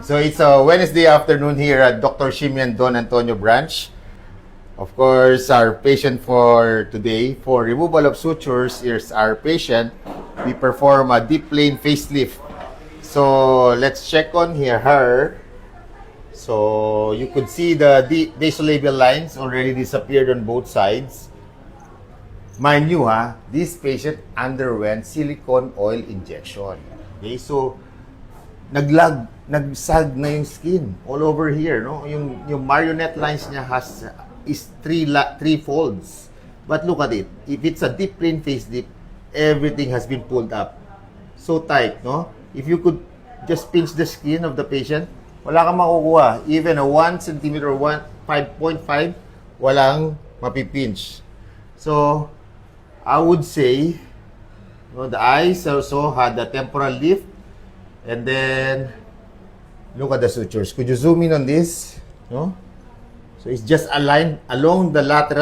So it's a Wednesday afternoon here at Dr. Shimian Don Antonio branch. Of course, our patient for today, for removal of sutures, is our patient. We perform a deep plane facelift. So let's check on here her. So you could see the nasolabial lines already disappeared on both sides. Mind you, this patient underwent silicone oil injection. Okay, so nagsag na yung skin all over here, no? Yung marionette lines niya is three folds. But look at it. If it's a deep plane facelift, everything has been pulled up. So tight, no? If you could just pinch the skin of the patient, wala kang makukuha. Even a 1 cm or 5.5, walang mapipinch. So, I would say, the eyes also had a temporal lift. And then, look at the sutures. Could you zoom in on this? No? So, it's just aligned along the lateral